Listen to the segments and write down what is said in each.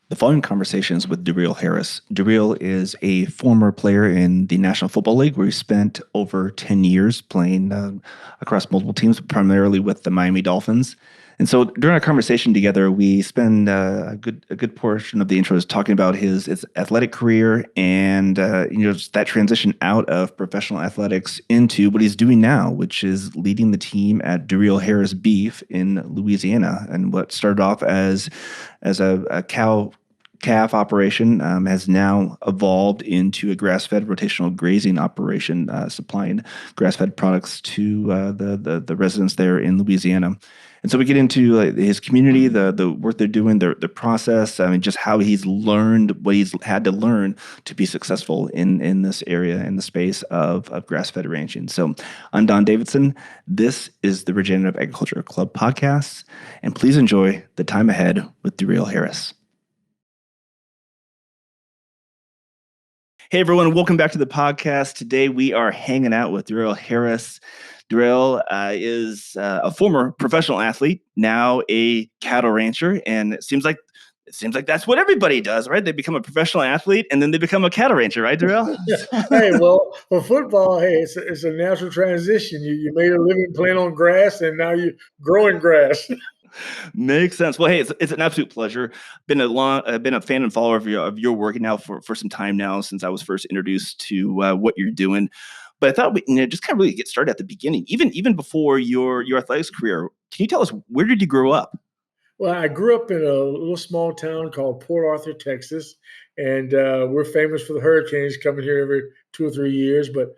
The following conversation is with Daryl Harris. Daryl is a former player in the National Football League, where he spent over 10 years playing across multiple teams, primarily with the Miami Dolphins. And so during our conversation together, we spend a good portion of the intro is talking about his athletic career and just that transition out of professional athletics into what he's doing now, which is leading the team at Daryl Harris Beef in Louisiana. And what started off as a cow calf operation has now evolved into a grass-fed rotational grazing operation, supplying grass-fed products to the residents there in Louisiana. And so we get into his community, the work they're doing, the process. I mean, just how he's learned what he's had to learn to be successful in this area, in the space of grass-fed ranching. So I'm Don Davidson. This is the Regenerative Agriculture Club podcast, and please enjoy the time ahead with Daryl Harris. Hey everyone, welcome back to the podcast. Today we are hanging out with Daryl Harris. Daryl is a former professional athlete, now a cattle rancher, and it seems like that's what everybody does, right? They become a professional athlete and then they become a cattle rancher, right, Daryl? Hey, well, for football, hey, it's a natural transition. You made a living playing on grass, and now you're growing grass. Makes sense. Well, hey, it's an absolute pleasure. I've been a fan and follower of your work now for some time now, since I was first introduced to what you're doing. But I thought we just kind of really get started at the beginning, even before your athletics career. Can you tell us, where did you grow up? Well, I grew up in a little small town called Port Arthur, Texas, and we're famous for the hurricanes coming here every 2 or 3 years. But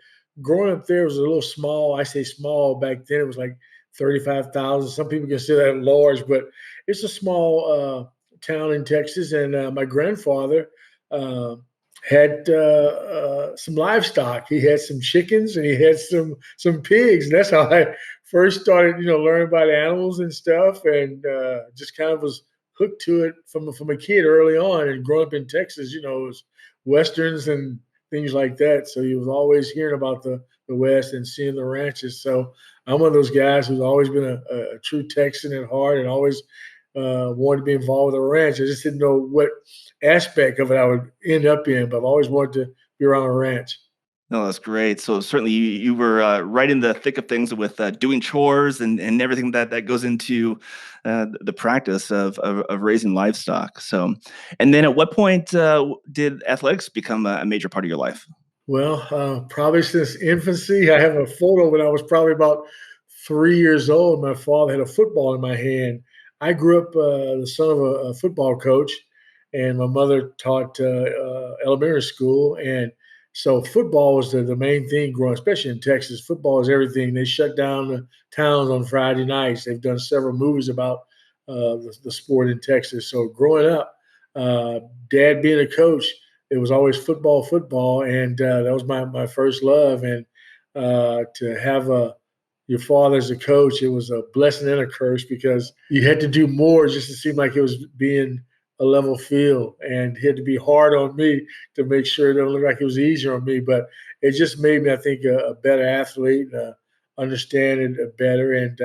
growing up there was a little small. I say small back then; it was like 35,000. Some people consider that large, but it's a small town in Texas. And my grandfather uh, had some livestock. He had some chickens and he had some pigs. And that's how I first started, learning about animals and stuff, and just kind of was hooked to it from a kid early on. And growing up in Texas, it was westerns and things like that. So you was always hearing about the West and seeing the ranches. So I'm one of those guys who's always been a true Texan at heart and always wanted to be involved with a ranch. I just didn't know what aspect of it I would end up in, but I've always wanted to be around a ranch. No, that's great. So certainly you were right in the thick of things with doing chores and everything that goes into the practice of raising livestock. So, and then at what point did athletics become a major part of your life? Well, probably since infancy. I have a photo when I was probably about 3 years old. My father had a football in my hand. I grew up the son of a football coach, and my mother taught elementary school. And so football was the main thing growing, especially in Texas. Football is everything. They shut down the towns on Friday nights. They've done several movies about the sport in Texas. So growing up, uh, dad being a coach, it was always football, football, and that was my first love. And to have your father as a coach, it was a blessing and a curse because you had to do more just to seem like it was being a level field, and he had to be hard on me to make sure it didn't look like it was easier on me. But it just made me, I think, a better athlete, understand it better, and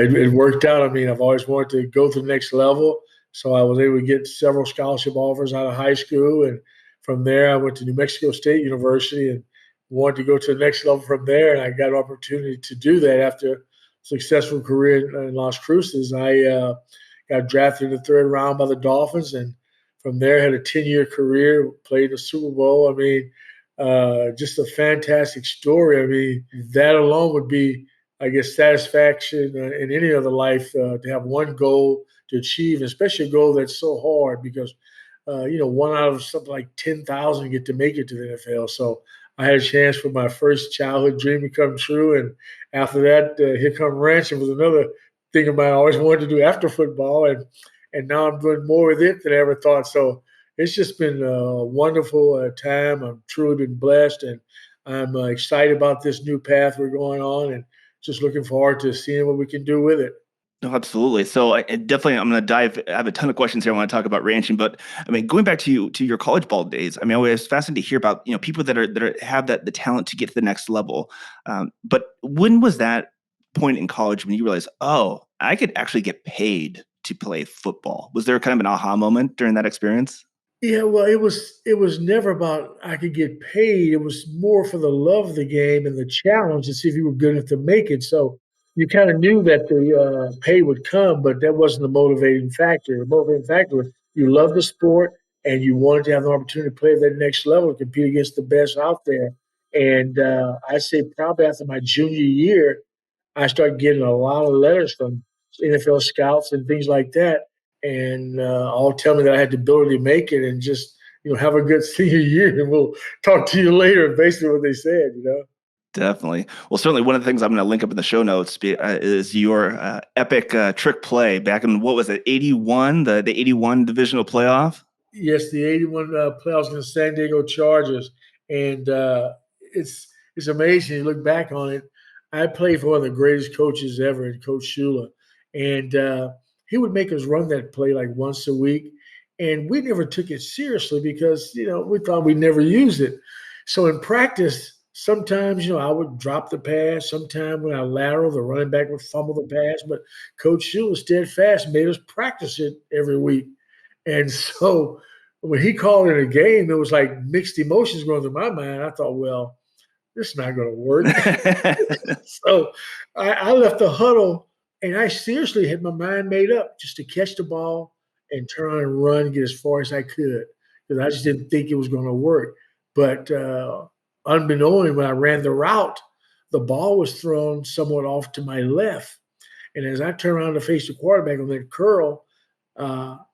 it worked out. I mean, I've always wanted to go to the next level. So I was able to get several scholarship offers out of high school. And from there, I went to New Mexico State University and wanted to go to the next level from there. And I got an opportunity to do that after a successful career in Las Cruces. I got drafted in the third round by the Dolphins. And from there, had a 10-year career, played the Super Bowl. I mean, just a fantastic story. I mean, that alone would be, I guess, satisfaction in any other life to have one goal to achieve, especially a goal that's so hard because, one out of something like 10,000 get to make it to the NFL. So I had a chance for my first childhood dream to come true. And after that, here come ranching was another thing of mine I always wanted to do after football. And now I'm doing more with it than I ever thought. So it's just been a wonderful time. I've truly been blessed. And I'm excited about this new path we're going on. And just looking forward to seeing what we can do with it. No, absolutely. So definitely, I'm going to dive. I have a ton of questions here. I want to talk about ranching, but I mean, going back to your college ball days. I mean, I was fascinated to hear about people that have the talent to get to the next level. But when was that point in college when you realized, oh, I could actually get paid to play football? Was there kind of an aha moment during that experience? Yeah, well, it was never about I could get paid. It was more for the love of the game and the challenge to see if you were good enough to make it. So you kind of knew that the pay would come, but that wasn't the motivating factor. The motivating factor was you love the sport and you wanted to have the opportunity to play at that next level, to compete against the best out there. And I say probably after my junior year, I started getting a lot of letters from NFL scouts and things like that, and all tell me that I had the ability to make it and just have a good senior year, and we'll talk to you later. Basically, what they said. Definitely. Well, certainly one of the things I'm going to link up in the show notes is your epic trick play back in, what was it, 81, the 81 divisional playoff? Yes, the '81 playoffs against San Diego Chargers, and it's amazing. You look back on it. I played for one of the greatest coaches ever, in Coach Shula, and he would make us run that play like once a week, and we never took it seriously because we thought we'd never use it. So in practice, sometimes I would drop the pass. Sometimes when I lateral, the running back would fumble the pass, but Coach Shula steadfast made us practice it every week. And so when he called it a game, it was like mixed emotions going through my mind. I thought, well, this is not going to work. So I left the huddle and I seriously had my mind made up just to catch the ball and turn on and run and get as far as I could because I just didn't think it was going to work. But unbeknown, when I ran the route, the ball was thrown somewhat off to my left. And as I turned around to face the quarterback on that curl,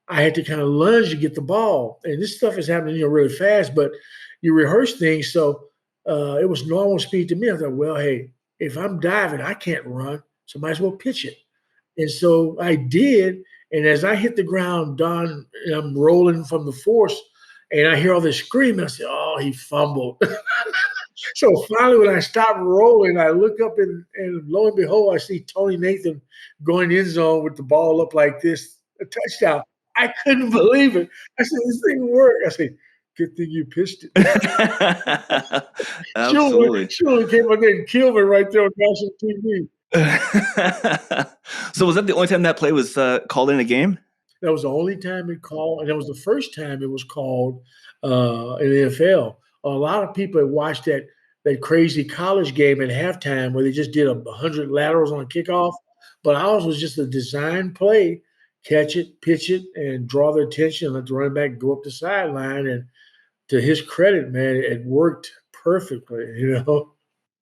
I had to kind of lunge to get the ball. And this stuff is happening, really fast, but you rehearse things. So it was normal speed to me. I thought, well, hey, if I'm diving, I can't run, so might as well pitch it. And so I did. And as I hit the ground, Don, and I'm rolling from the force, and I hear all this screaming, I said, oh, he fumbled. So finally, when I stopped rolling, I look up and lo and behold, I see Tony Nathan going end zone with the ball up like this, a touchdown. I couldn't believe it. I said, this thing worked. I said, good thing you pitched it. Absolutely. Shula came out there and killed me right there on national TV. So was that the only time that play was called in a game? That was the only time it called, and that was the first time it was called in the NFL. A lot of people had watched that crazy college game at halftime where they just did 100 laterals on kickoff, but ours was just a design play: catch it, pitch it, and draw their attention, and let the running back go up the sideline. And to his credit, man, it worked perfectly.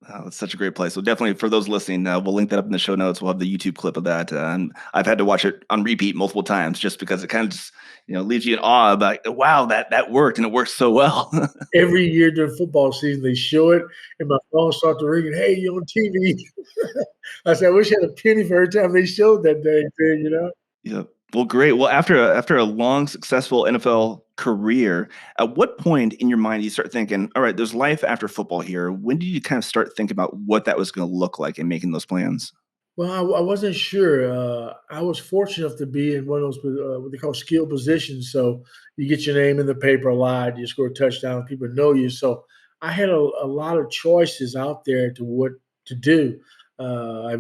Oh, it's such a great play. So definitely for those listening, we'll link that up in the show notes. We'll have the YouTube clip of that. And I've had to watch it on repeat multiple times just because it kind of just, leaves you in awe about, wow, that worked and it worked so well. Every year during football season, they show it, and my phone starts ringing. Hey, you're on TV. I said, I wish I had a penny for every time they showed that dang thing. Yeah. Well, great. Well, after a long, successful NFL career, at what point in your mind do you start thinking, all right, there's life after football here? When did you kind of start thinking about what that was going to look like and making those plans? Well, I wasn't sure. I was fortunate enough to be in one of those what they call skill positions. So you get your name in the paper a lot, you score a touchdown, people know you. So I had a lot of choices out there to what to do. I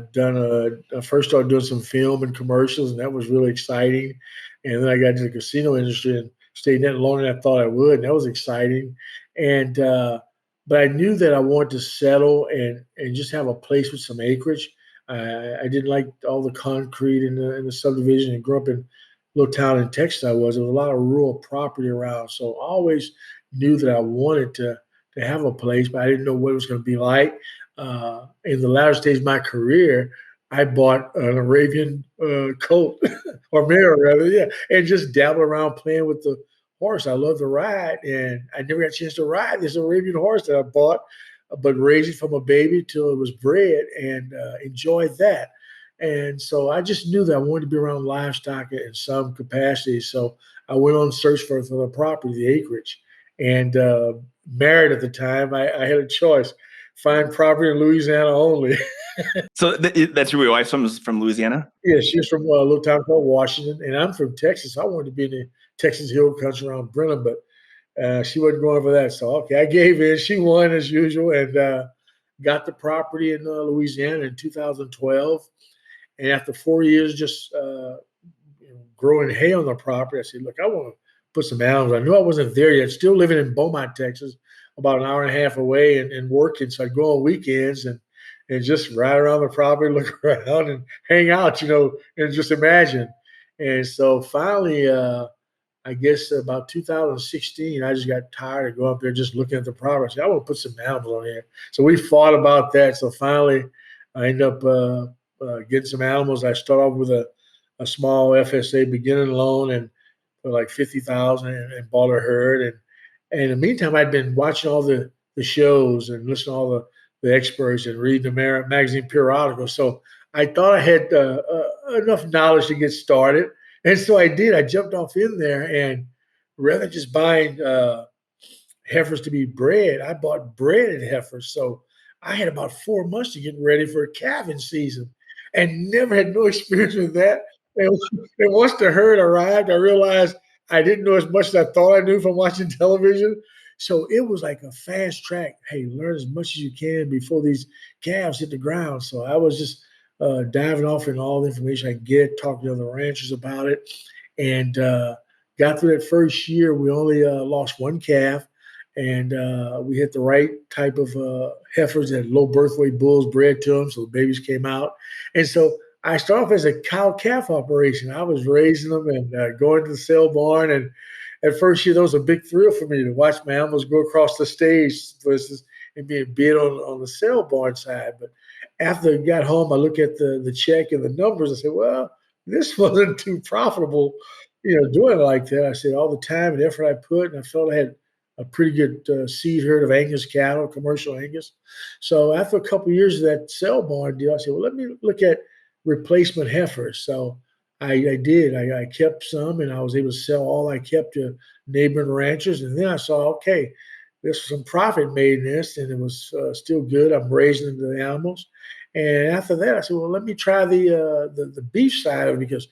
first started doing some film and commercials, and that was really exciting. And then I got into the casino industry and stayed in that longer than I thought I would, and that was exciting. And but I knew that I wanted to settle and just have a place with some acreage. I didn't like all the concrete in the subdivision, and grew up in a little town in Texas. There was a lot of rural property around, so I always knew that I wanted to have a place, but I didn't know what it was going to be like. In the latter stage of my career, I bought an Arabian colt or mare, rather, yeah, and just dabbled around playing with the horse. I love to ride, and I never got a chance to ride this Arabian horse that I bought, but raised it from a baby till it was bred and enjoyed that. And so I just knew that I wanted to be around livestock in some capacity. So I went on search for the property, the acreage, and married at the time. I had a choice: find property in Louisiana only. So that's your wife from Louisiana? Yeah, she's from a little town called Washington, and I'm from Texas. I wanted to be in the Texas Hill Country around Brenham, but she wasn't going for that. So, okay, I gave in. She won as usual, and got the property in Louisiana in 2012. And after 4 years, just growing hay on the property. I said, look, I want to put some animals. I knew I wasn't there yet. Still living in Beaumont, Texas, about an hour and a half away, and working. So I'd go on weekends and just ride around the property, look around, and hang out, and just imagine. And so finally, I guess about 2016, I just got tired of going up there just looking at the property. I said, I want to put some animals on here. So we fought about that. So finally, I ended up getting some animals. I started off with a small FSA beginning loan and for like 50,000 and bought a herd. And in the meantime, I'd been watching all the shows and listening to all the experts and reading the magazine periodicals. So I thought I had enough knowledge to get started. And so I did. I jumped off in there, and rather than just buying heifers to be bred, I bought bred heifers. So I had about 4 months to get ready for calving season, and never had no experience with that. And, and once the herd arrived, I realized I didn't know as much as I thought I knew from watching television. So it was like a fast track. Hey, learn as much as you can before these calves hit the ground. So I was just diving off in all the information I could get, talking to other ranchers about it, and got through that first year. We only lost one calf, and we hit the right type of heifers that had low birth weight bulls bred to them, so the babies came out. And so I started off as a cow-calf operation. I was raising them and going to the sale barn, and at first year, that was a big thrill for me to watch my animals go across the stage versus and being bid on the sale barn side. But after I got home, I look at the check and the numbers. I said, well, this wasn't too profitable, doing it like that. I said, all the time and effort I put, and I felt I had a pretty good seed herd of Angus cattle, commercial Angus. So after a couple of years of that sale barn deal, I said, well, let me look at replacement heifers. So I did. I kept some, and I was able to sell all I kept to neighboring ranchers. And then I saw, okay, there's some profit made in this, and it was still good. I'm raising the animals. And after that, I said, well, let me try the beef side of it, because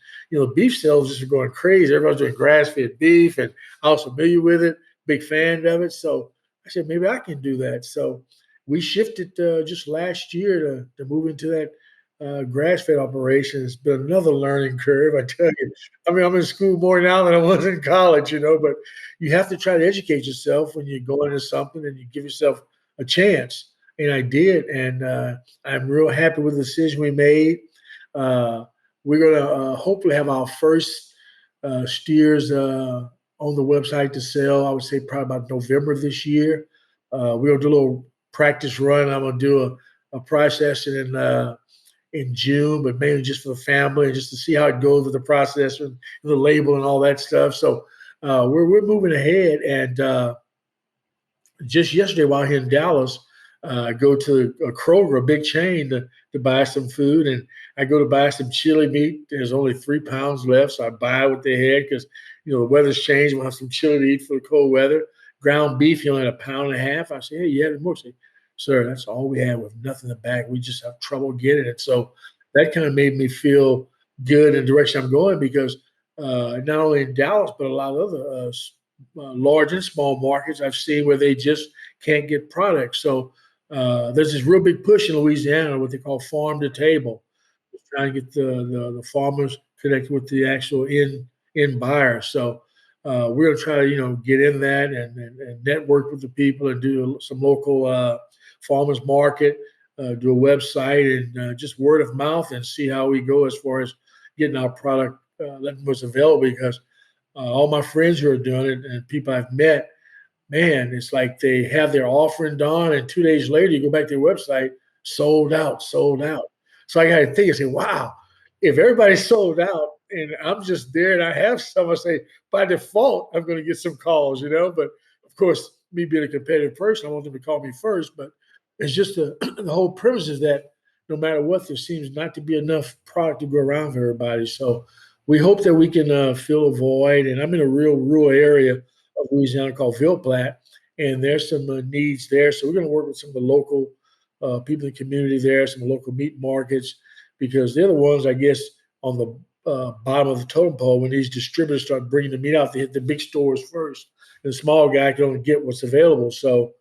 beef sales just are going crazy. Everybody's doing grass-fed beef, and I was familiar with it, big fan of it. So I said, maybe I can do that. So we shifted just last year to move into that grass-fed operation. It's been another learning curve, I tell you. I mean, I'm in school more now than I was in college, but you have to try to educate yourself when you go into something and you give yourself a chance. And I did, and I'm real happy with the decision we made. We're going to hopefully have our first steers on the website to sell, I would say probably about November of this year. We're going to do a little practice run. I'm going to do a processing in June, but mainly just for the family and just to see how it goes with the process and the label and all that stuff. So we're moving ahead. And just yesterday, while here in Dallas, I go to a Kroger, a big chain, to buy some food, and I go to buy some chili meat. There's only 3 pounds left, so I buy what they had because the weather's changed. We'll have some chili to eat for the cold weather. Ground beef, you only had 1.5 pounds. I say, hey, you had more? Say, sir, that's all we have with nothing in the back. We just have trouble getting it. So that kind of made me feel good in the direction I'm going, because not only in Dallas, but a lot of other large and small markets I've seen where they just can't get products. So there's this real big push in Louisiana, what they call farm to table, trying to get the farmers connected with the actual end buyer. So we're going to try to get in that and network with the people and do some local farmers market, do a website, and just word of mouth, and see how we go as far as getting our product letting what's available. Because all my friends who are doing it and people I've met, man, it's like they have their offering done, and 2 days later you go back to their website, sold out, sold out. So I got to think and say, wow, if everybody's sold out and I'm just there and I have some, I say, by default, I'm going to get some calls, But of course, me being a competitive person, I want them to call me first. But it's just the whole premise is that no matter what, there seems not to be enough product to go around for everybody. So we hope that we can fill a void. And I'm in a real rural area of Louisiana called Ville Platte, and there's some needs there. So we're going to work with some of the local people in the community there, some local meat markets, because they're the ones, I guess, on the bottom of the totem pole when these distributors start bringing the meat out. They hit the big stores first, and the small guy can only get what's available. So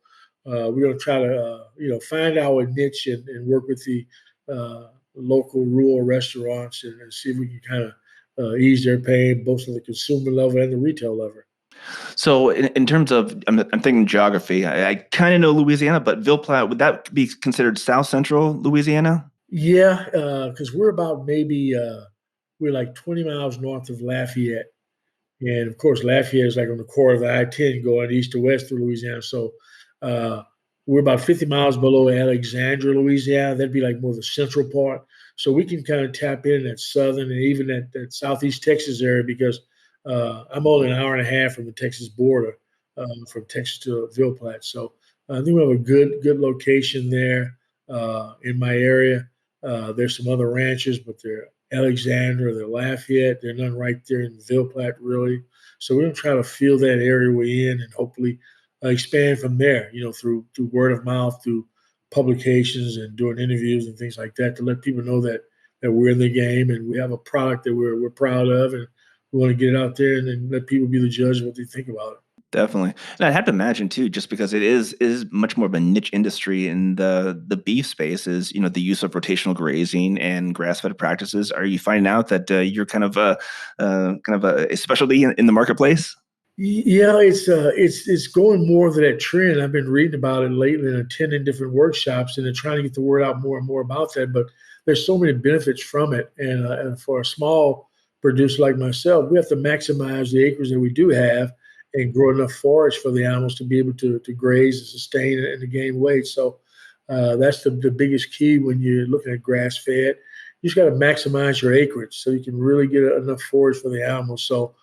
we're going to try to, find our niche and work with the local rural restaurants and see if we can kind of ease their pain, both on the consumer level and the retail level. So in terms of, I'm thinking geography. I kind of know Louisiana, but Ville Platte, would that be considered South Central Louisiana? Yeah, because we're about maybe we're like 20 miles north of Lafayette. And of course, Lafayette is like on the core of the I-10 going east to west through Louisiana. So uh, we're about 50 miles below Alexandria, Louisiana. That'd be like more the central part. So we can kind of tap in that southern and even that southeast Texas area because I'm only an hour and a half from the Texas border, from Texas to Ville Platte. So I think we have a good location there in my area. There's some other ranches, but they're Alexandria, they're Lafayette. They're none right there in Ville Platte, really. So we're going to try to fill that area we're in and hopefully expand from there, through word of mouth, through publications and doing interviews and things like that to let people know that we're in the game and we have a product that we're proud of and we want to get it out there and then let people be the judge of what they think about it. Definitely. And I have to imagine too, just because it is much more of a niche industry in the beef space is, the use of rotational grazing and grass-fed practices. Are you finding out that you're kind of a specialty in the marketplace? Yeah, it's going more to that trend. I've been reading about it lately and attending different workshops, and they're trying to get the word out more and more about that. But there's so many benefits from it, and for a small producer like myself, we have to maximize the acres that we do have and grow enough forage for the animals to be able to graze and sustain and to gain weight. So that's the biggest key when you're looking at grass fed. You just got to maximize your acreage so you can really get enough forage for the animals. So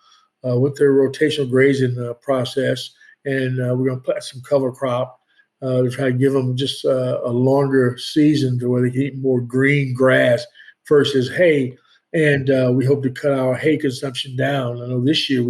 with their rotational grazing process, and we're going to plant some cover crop to try to give them just a longer season to where they can eat more green grass versus hay. And we hope to cut our hay consumption down. I know this year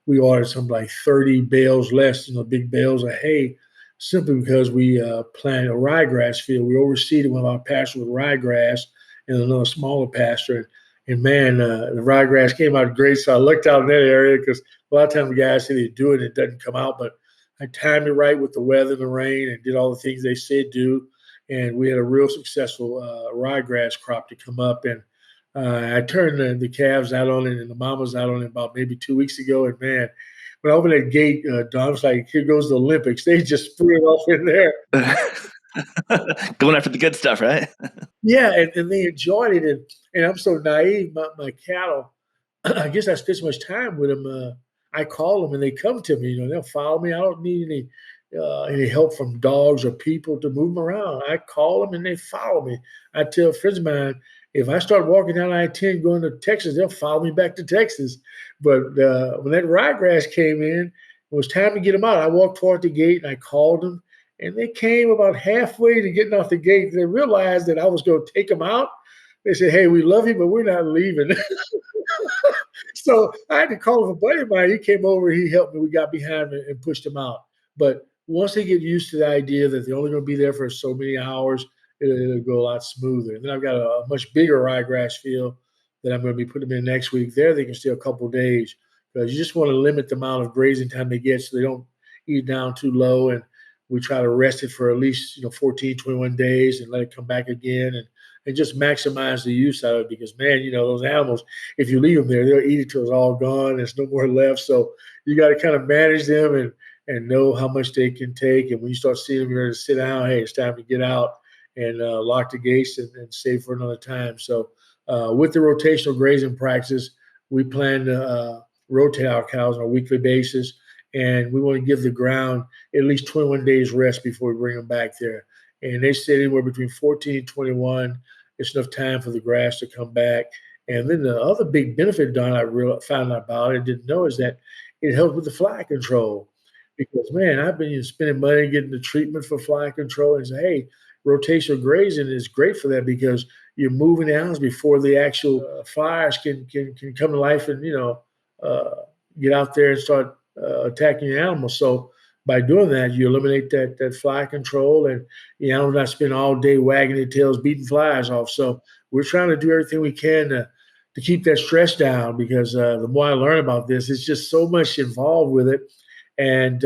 we ordered something like 30 bales less, big bales of hay, simply because we planted a ryegrass field. We overseeded one of our pastures with ryegrass and another smaller pasture. And man, the ryegrass came out great. So I looked out in that area because a lot of times the guys say they do it and it doesn't come out. But I timed it right with the weather and the rain and did all the things they said do. And we had a real successful ryegrass crop to come up. And I turned the calves out on it and the mamas out on it about maybe 2 weeks ago. And man, when I opened that gate, Don was like, here goes the Olympics. They just threw it off in there. Going after the good stuff, right? Yeah, and they enjoyed it. And I'm so naive. My cattle, I guess I spend so much time with them. I call them and they come to me. They'll follow me. I don't need any help from dogs or people to move them around. I call them and they follow me. I tell friends of mine, if I start walking down I-10 going to Texas, they'll follow me back to Texas. But when that ryegrass came in, it was time to get them out. I walked toward the gate and I called them. And they came about halfway to getting off the gate. They realized that I was going to take them out. They said, hey, we love you, but we're not leaving. So I had to call a buddy of mine. He came over, he helped me. We got behind him and pushed him out. But once they get used to the idea that they're only going to be there for so many hours, it'll go a lot smoother. And then I've got a much bigger ryegrass field that I'm going to be putting them in next week. There they can stay a couple of days because you just want to limit the amount of grazing time they get so they don't eat down too low. And we try to rest it for at least 14, 21 days and let it come back again and just maximize the use out of it because, man, those animals, if you leave them there, they'll eat it till it's all gone. There's no more left. So you got to kind of manage them and know how much they can take. And when you start seeing them, you're ready to sit down, hey, it's time to get out and lock the gates and save for another time. So with the rotational grazing practice, we plan to rotate our cows on a weekly basis. And we want to give the ground at least 21 days rest before we bring them back there. And they said anywhere between 14 and 21, it's enough time for the grass to come back. And then the other big benefit, Don, I found out about it, didn't know, is that it helps with the fly control. Because, man, I've been spending money getting the treatment for fly control. And say, hey, rotational grazing is great for that because you're moving the animals before the actual flies can come to life and, get out there and start attacking the animals. So by doing that, you eliminate that fly control and the animals not spend all day wagging their tails, beating flies off. So we're trying to do everything we can to keep that stress down because the more I learn about this, it's just so much involved with it. And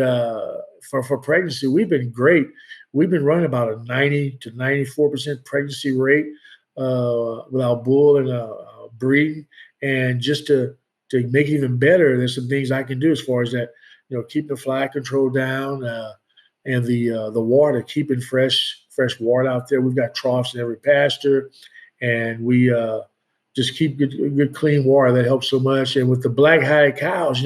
for pregnancy, we've been great. We've been running about a 90 to 94% pregnancy rate with our bull and breeding. And just to make it even better, there's some things I can do as far as that, keep the fly control down, and the water, keeping fresh water out there. We've got troughs in every pasture, and we just keep good clean water. That helps so much. And with the black hide cows,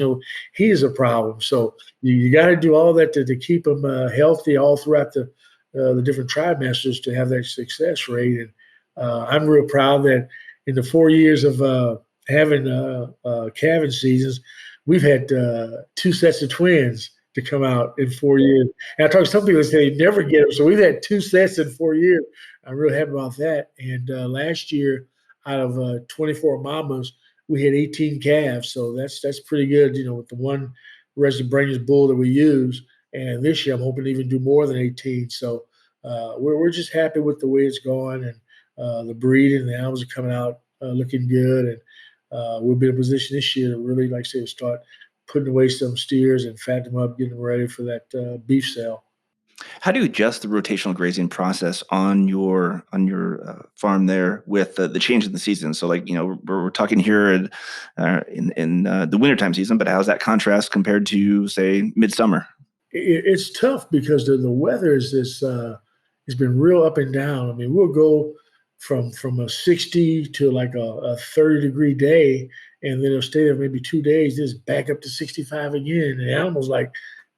he is a problem. So you got to do all that to keep them healthy all throughout the different trimesters to have that success rate. And I'm real proud that in the 4 years of having calving seasons, we've had two sets of twins to come out in 4 years. And I talk to some people that say they never get them. So we've had two sets in 4 years. I'm really happy about that. And last year, out of 24 mamas, we had 18 calves. So that's pretty good, with the one resident Brangus bull that we use. And this year, I'm hoping to even do more than 18. So we're just happy with the way it's going, and the breeding. The animals are coming out looking good, and we'll be in a position this year to really, like I say, start putting away some steers and fatten them up, getting them ready for that beef sale. How do you adjust the rotational grazing process on your farm there with the change in the season? So, like, we're talking here in the wintertime season, but how's that contrast compared to, say, midsummer? It's tough because the weather is this it's been real up and down. I mean, we'll go from a 60 to like a 30-degree day, and then it'll stay there maybe 2 days, just back up to 65 again. And the animals like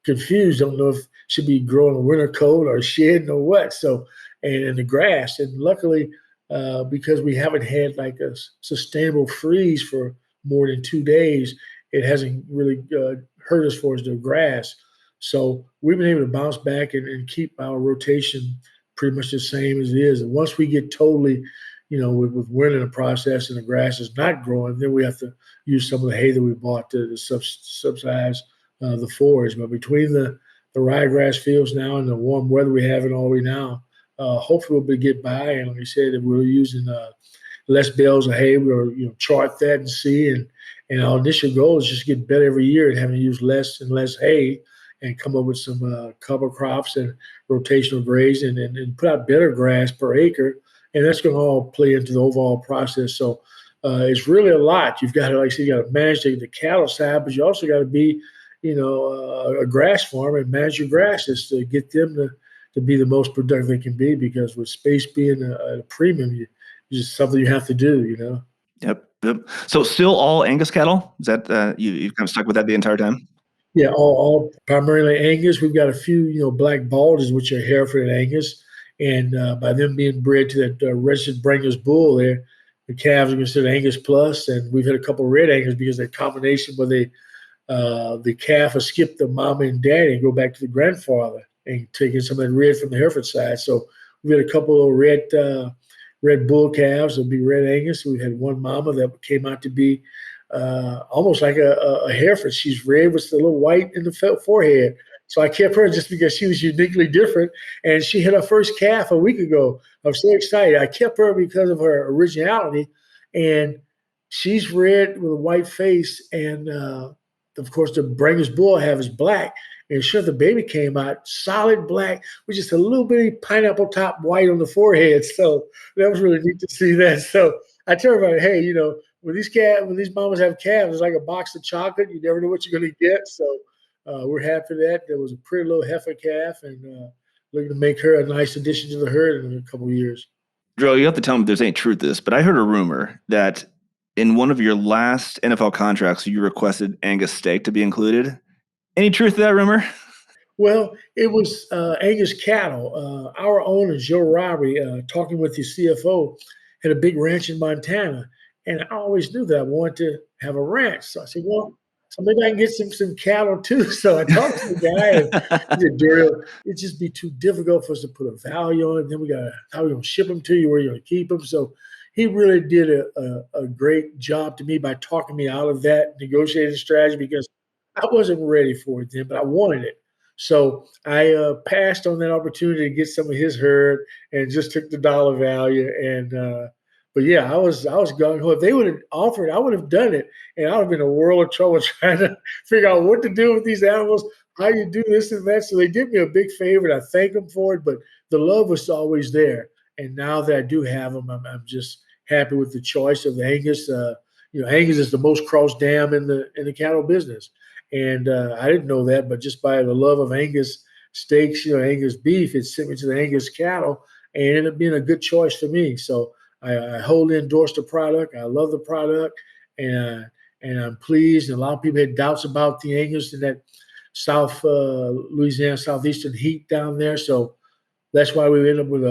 confused, don't know if should be growing a winter coat or shedding or what. So, and the grass, and luckily, because we haven't had like a sustainable freeze for more than 2 days, it hasn't really hurt us for as the grass. So we've been able to bounce back and keep our rotation pretty much the same as it is. And once we get totally, with winter in the process and the grass is not growing, then we have to use some of the hay that we bought to subsidize the forage. But between the ryegrass fields now and the warm weather we have in Already now, hopefully we'll be get by. And like I said, if we're using less bales of hay, we'll chart that and see. And our initial goal is just get better every year and having to use less and less hay, and come up with some cover crops and rotational grazing, and put out better grass per acre. And that's going to all play into the overall process. So it's really a lot. You've got to, like I said, you got to manage the cattle side, but you also got to be, a grass farmer and manage your grasses to get them to be the most productive they can be, because with space being a premium, it's just something you have to do. Yep. So still all Angus cattle? Is that you've kind of stuck with that the entire time? Yeah, all primarily Angus. We've got a few, black Baldies, which are Hereford and Angus, and by them being bred to that registered Brangus bull there, the calves are considered Angus plus, and we've had a couple of red Angus because that combination where the calf will skip the mama and daddy and go back to the grandfather and taking some of that red from the Hereford side. So we've had a couple of red bull calves that'll be red Angus. We've had one mama that came out to be almost like a Hereford. She's red with a little white in the forehead. So I kept her just because she was uniquely different. And she had her first calf a week ago. I was so excited. I kept her because of her originality. And she's red with a white face. And of course, the Brangus bull I have is black. And sure, the baby came out solid black with just a little bitty pineapple top white on the forehead. So that was really neat to see that. So I tell everybody, hey, when these mamas have calves, it's like a box of chocolate. You never know what you're going to get. So we're happy that there was a pretty little heifer calf, and looking to make her a nice addition to the herd in a couple of years. Drew, you have to tell me if there's any truth to this, but I heard a rumor that in one of your last NFL contracts, you requested Angus steak to be included. Any truth to that rumor? Well, it was Angus cattle. Our owner, Joe Robby, talking with the CFO, had a big ranch in Montana. And I always knew that I wanted to have a ranch. So I said, well, so maybe I can get some cattle too. So I talked to the guy, and he said, Daryl, it'd just be too difficult for us to put a value on it. Then how are we going to ship them to you? Where are you going to keep them? So he really did a great job to me by talking me out of that negotiating strategy, because I wasn't ready for it then, but I wanted it. So I passed on that opportunity to get some of his herd and just took the dollar value. And but yeah, I was gung ho. If they would have offered, I would have done it, and I would have been in a world of trouble trying to figure out what to do with these animals, how you do this and that. So they did me a big favor, and I thank them for it. But the love was always there, and now that I do have them, I'm just happy with the choice of the Angus. Angus is the most crossed dam in the cattle business, and I didn't know that, but just by the love of Angus steaks, Angus beef, it sent me to the Angus cattle, and it ended up being a good choice for me. So I wholly endorse the product. I love the product, and and I'm pleased. And a lot of people had doubts about the Angus and that South Louisiana southeastern heat down there. So that's why we ended up with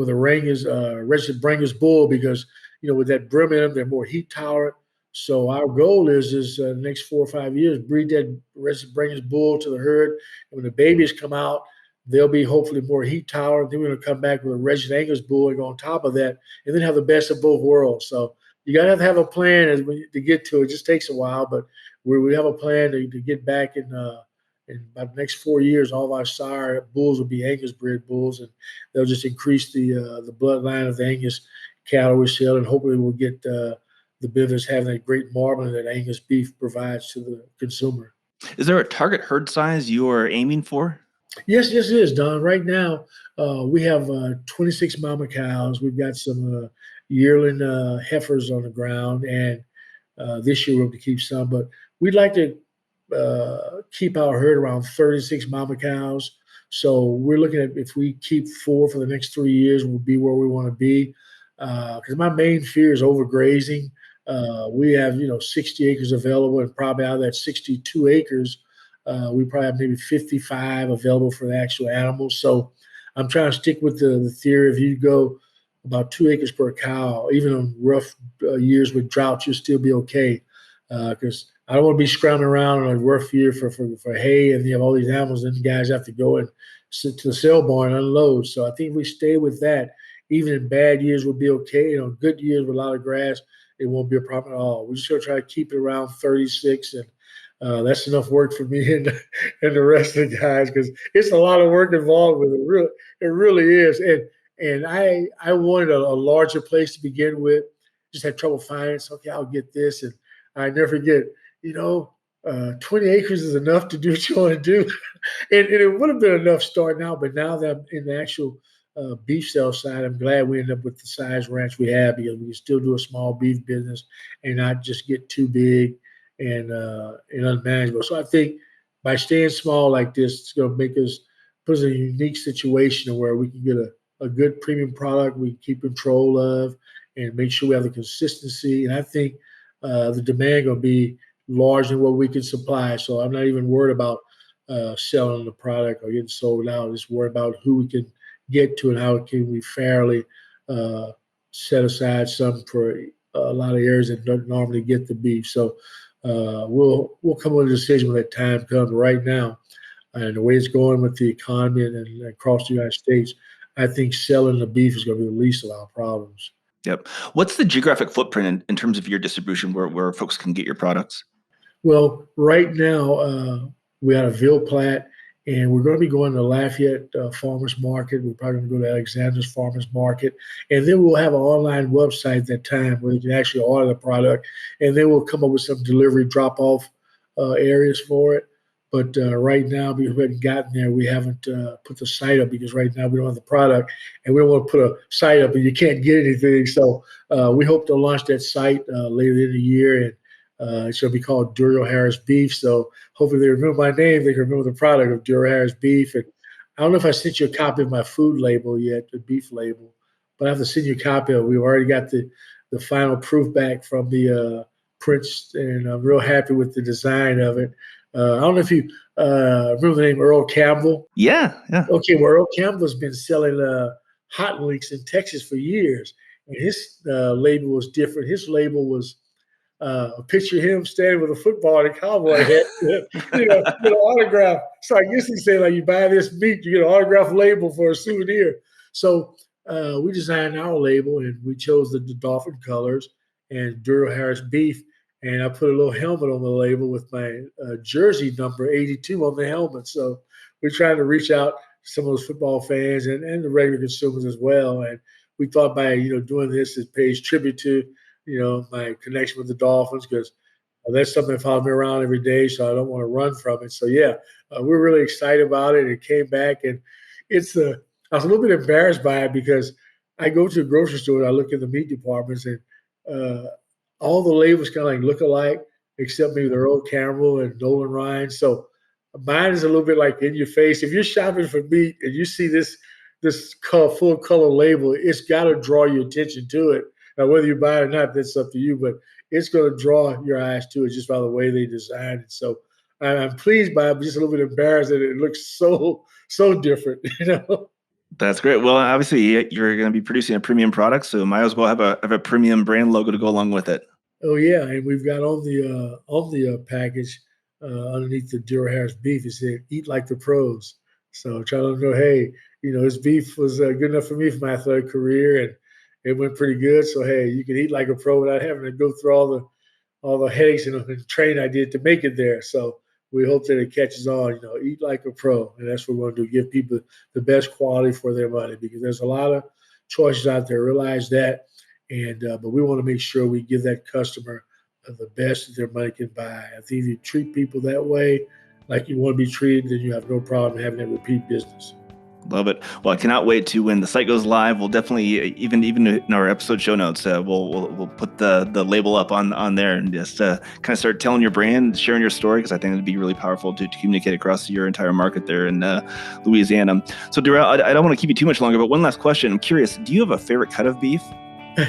a Rangers registered Brangus bull because with that brim in them, they're more heat tolerant. So our goal is the next 4 or 5 years breed that registered Brangus bull to the herd, and when the babies come out, they'll be hopefully more heat tolerant. Then we're going to come back with a registered Angus bull and go on top of that, and then have the best of both worlds. So you got to have a plan to get to it. It just takes a while, but we have a plan to get back in about the next 4 years. All of our sire bulls will be Angus bred bulls, and they'll just increase the bloodline of the Angus cattle we sell, and hopefully we'll get the business having that great marbling that Angus beef provides to the consumer. Is there a target herd size you are aiming for? Yes, yes, it is, Don. Right now, we have 26 mama cows. We've got some yearling heifers on the ground, and this year we're going to keep some. But we'd like to keep our herd around 36 mama cows. So we're looking at if we keep 4 for the next 3 years, we'll be where we want to be. Because my main fear is overgrazing. We have 60 acres available, and probably out of that 62 acres, we probably have maybe 55 available for the actual animals. So I'm trying to stick with the theory if you go about 2 acres per cow, even on rough years with drought, you'll still be okay. Because I don't want to be scrounging around on a rough year for hay, and you have all these animals, and the guys have to go and sit to the sale barn and unload. So I think if we stay with that, even in bad years, we'll be okay. Good years with a lot of grass, it won't be a problem at all. We're just going to try to keep it around 36, and that's enough work for me and the rest of the guys because it's a lot of work involved with it. It really is. And I wanted a larger place to begin with. Just had trouble finding it. So, okay, I'll get this. And I never forget, 20 acres is enough to do what you want to do. and it would have been enough starting out, but now that I'm in the actual beef sales side, I'm glad we ended up with the size ranch we have because we can still do a small beef business and not just get too big and unmanageable. So I think by staying small like this, it's going to put us in a unique situation where we can get a good premium product we can keep control of and make sure we have the consistency. And I think the demand going to be larger than what we can supply. So I'm not even worried about selling the product or getting sold out. Just worried about who we can get to and how can we fairly set aside some for a lot of areas that don't normally get the beef. So we'll come with a decision when that time comes. Right now, and the way it's going with the economy and across the United States, I think selling the beef is going to be the least of our problems. Yep. What's the geographic footprint in terms of your distribution where folks can get your products? Well, right now, we out of Ville Platte, and we're going to be going to Lafayette Farmers Market. We're probably going to go to Alexander's Farmers Market. And then we'll have an online website at that time where you can actually order the product. And then we'll come up with some delivery drop-off areas for it. But right now, because we haven't gotten there, we haven't put the site up because right now we don't have the product. And we don't want to put a site up and you can't get anything. So we hope to launch that site later in the year. And it's going to be called Duriel Harris Beef. So hopefully they remember my name. They can remember the product of Duriel Harris Beef. And I don't know if I sent you a copy of my food label yet, the beef label, but I have to send you a copy of it. We've already got the final proof back from the prints, and I'm real happy with the design of it. I don't know if you remember the name Earl Campbell. Yeah. Okay, well, Earl Campbell's been selling hot links in Texas for years, and his label was different. His label was a picture of him standing with a football and a cowboy hat, get an autograph. So I guess he said, like, you buy this meat, you get an autograph label for a souvenir. So we designed our label, and we chose the dolphin colors and Duriel Harris Beef. And I put a little helmet on the label with my jersey number 82 on the helmet. So we're trying to reach out to some of those football fans and the regular consumers as well. And we thought by doing this, it pays tribute to my connection with the Dolphins because that's something that follows me around every day. So I don't want to run from it. So yeah, we're really excited about it. It came back, and I was a little bit embarrassed by it because I go to a grocery store and I look in the meat departments, and all the labels kind of like look alike, except maybe the Earl Campbell and Nolan Ryan. So mine is a little bit like in your face. If you're shopping for meat and you see this full color label, it's got to draw your attention to it. Now, whether you buy it or not, that's up to you. But it's going to draw your eyes to it just by the way they design it. So I'm pleased by it, but just a little bit embarrassed that it looks so different. That's great. Well, obviously you're going to be producing a premium product, so might as well have a premium brand logo to go along with it. Oh yeah, and we've got on the package underneath the Duro Harris beef. It said "Eat like the pros." So trying to know, hey, this beef was good enough for me for my athletic career, and it went pretty good. So hey, you can eat like a pro without having to go through all the headaches and training I did to make it there. So we hope that it catches on. Eat like a pro, and that's what we're going to do: give people the best quality for their money, because there's a lot of choices out there. Realize that. And but we want to make sure we give that customer the best that their money can buy. I think if you treat people that way, like you want to be treated, then you have no problem having that repeat business. Love it. Well, I cannot wait to when the site goes live. We'll definitely even in our episode show notes, we'll put the label up on there and just kind of start telling your brand, sharing your story, because I think it'd be really powerful to communicate across your entire market there in Louisiana. So, Darrell, I don't want to keep you too much longer, but one last question. I'm curious, do you have a favorite cut of beef?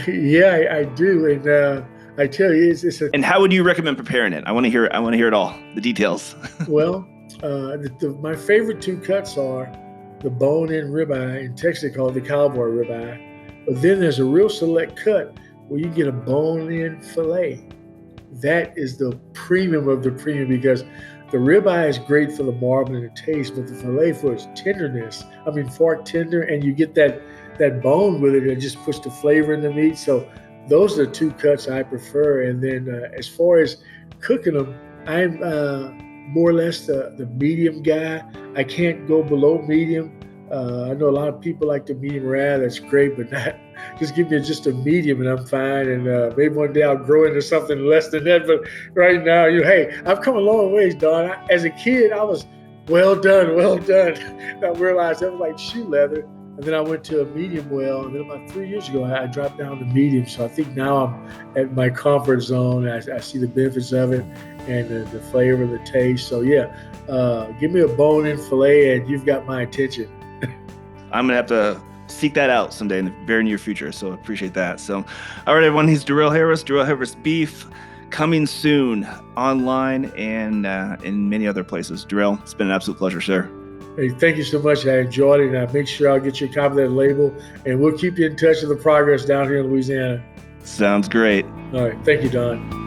Yeah, I do, and I tell you, it's a. And how would you recommend preparing it? I want to hear it all, the details. Well, my favorite two cuts are the bone-in ribeye. In Texas, they call it the cowboy ribeye. But then there's a real select cut where you get a bone-in fillet. That is the premium of the premium, because the ribeye is great for the marbling and the taste, but the fillet for its tenderness. I mean, fork tender, and you get that bone with it that just puts the flavor in the meat. So those are the two cuts I prefer. And then as far as cooking them, I'm more or less the medium guy. I can't go below medium. I know a lot of people like the medium rare. That's great, but not just give me just a medium and I'm fine. And maybe one day I'll grow into something less than that. But right now, hey, I've come a long ways, Don. As a kid, I was well done. I realized that was like shoe leather. And then I went to a medium well. And then about 3 years ago, I dropped down to medium. So I think now I'm at my comfort zone. I see the benefits of it and the flavor, the taste. So yeah, give me a bone-in fillet and you've got my attention. I'm going to have to seek that out someday in the very near future. So appreciate that. So, all right, everyone, he's Darrell Harris Beef, coming soon online and in many other places. Darrell, it's been an absolute pleasure, sir. Hey, thank you so much. I enjoyed it. And I'll make sure I'll get you a copy of that label, and we'll keep you in touch with the progress down here in Louisiana. Sounds great. All right. Thank you, Don.